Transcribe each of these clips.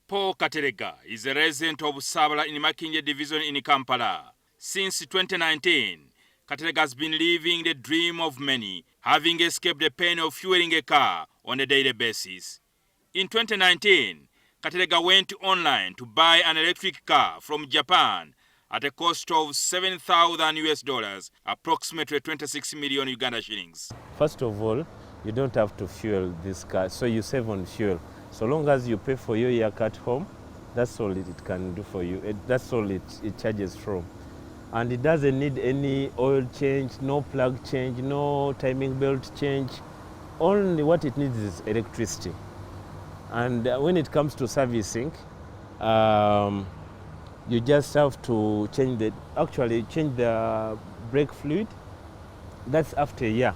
Paul Katerega is a resident of Sabala in Makinje Division in Kampala. Since 2019, Katerega has been living the dream of many, having escaped the pain of fueling a car on a daily basis. In 2019, Katerega went online to buy an electric car from Japan at a cost of $7,000, approximately 26 million Uganda shillings. First of all, you don't have to fuel this car, so you save on fuel. So long as you pay for your year at home, that's all it can do for you. That's all it charges from. And it doesn't need any oil change, no plug change, no timing belt change. Only what it needs is electricity. And when it comes to servicing, you just have to change the brake fluid. That's after a year.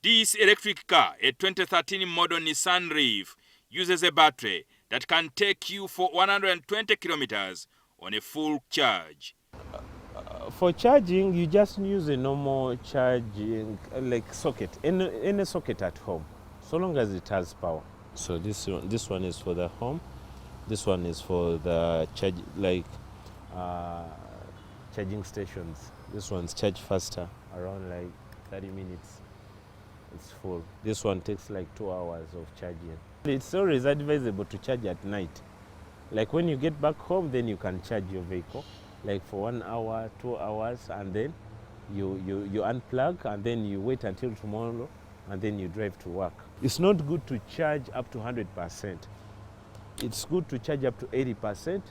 This electric car, a 2013 model Nissan Leaf, uses a battery that can take you for 120 kilometers on a full charge. For charging, you just use a normal charging like socket, any socket at home, so long as it has power. So this one is for the home. This one is for the charging stations. This one's charge faster, around like 30 minutes. It's full. This one takes like 2 hours of charging. It's always advisable to charge at night. Like when you get back home, then you can charge your vehicle, like for 1 hour, 2 hours, and then you unplug, and then you wait until tomorrow, and then you drive to work. It's not good to charge up to 100%. It's good to charge up to 80%,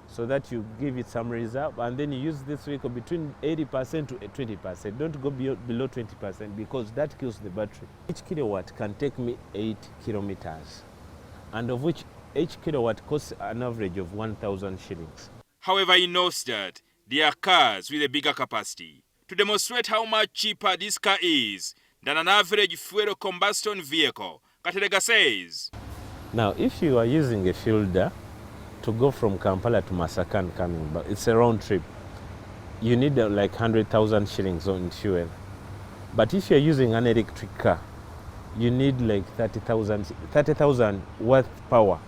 so that you give it some reserve, and then you use this vehicle between 80% to 20%. Don't go below 20%, because that kills the battery. Each kilowatt can take me 8 kilometers, and of which each kilowatt costs an average of 1,000 shillings. However, he knows that there are cars with a bigger capacity. To demonstrate how much cheaper this car is than an average fuel combustion vehicle, Katerega says, now if you are using a fielder to go from Kampala to Masaka and coming back, it's a round trip. You need like 100,000 shillings on fuel. But if you're using an electric car, you need like 30,000 worth power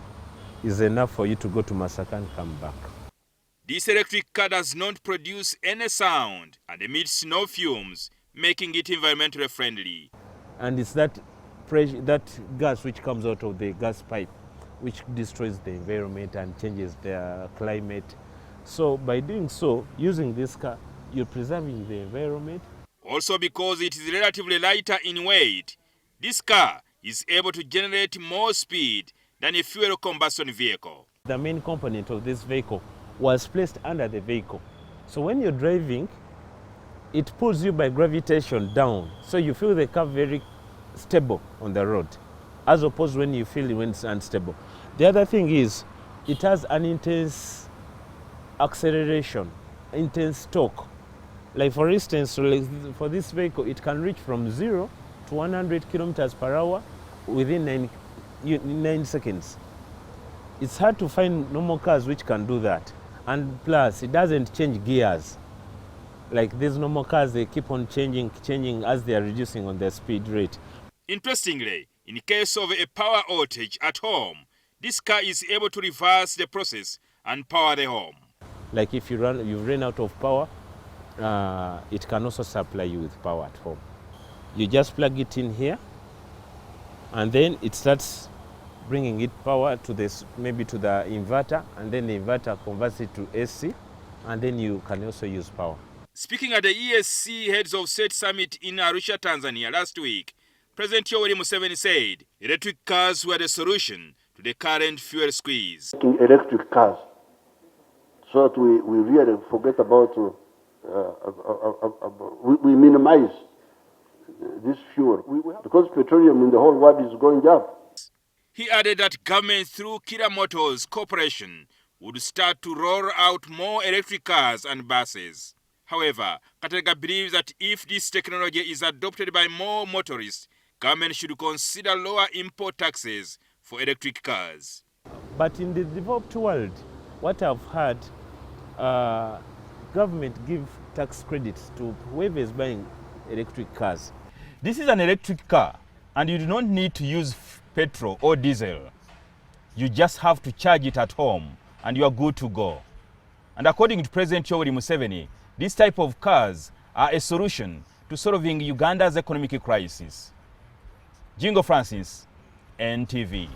is enough for you to go to Masaka and come back. This electric car does not produce any sound and emits no fumes, making it environmentally friendly. And it's that gas which comes out of the gas pipe which destroys the environment and changes the climate. So by doing so, using this car, you're preserving the environment. Also because it is relatively lighter in weight, this car is able to generate more speed than a fuel combustion vehicle. The main component of this vehicle was placed under the vehicle. So when you're driving, it pulls you by gravitation down. So you feel the car very stable on the road, as opposed when you feel when it's unstable. The other thing is, it has an intense acceleration, intense torque. Like for instance, for this vehicle, it can reach from 0 to 100 kilometers per hour within 9 seconds. It's hard to find normal cars which can do that. And plus, it doesn't change gears. Like these normal cars, they keep on changing as they are reducing on their speed rate. Interestingly, in case of a power outage at home, this car is able to reverse the process and power the home. Like if you've run out of power, it can also supply you with power at home. You just plug it in here, and then it starts bringing it power to this, maybe to the inverter, and then the inverter converts it to AC, and then you can also use power. Speaking at the ESC Heads of State Summit in Arusha, Tanzania last week, President Yoweri Museveni said electric cars were the solution to the current fuel squeeze. Electric cars, so that we really forget about, we minimize this fuel, because petroleum in the whole world is going up. He added that government through Kira Motors Corporation would start to roll out more electric cars and buses. However, Katerega believes that if this technology is adopted by more motorists, government should consider lower import taxes for electric cars. But in the developed world, what I've heard, government give tax credits to whoever is buying electric cars. This is an electric car, and you do not need to use petrol or diesel. You just have to charge it at home and you are good to go. And according to President Yoweri Museveni, this type of cars are a solution to solving Uganda's economic crisis. Jingo Francis, NTV.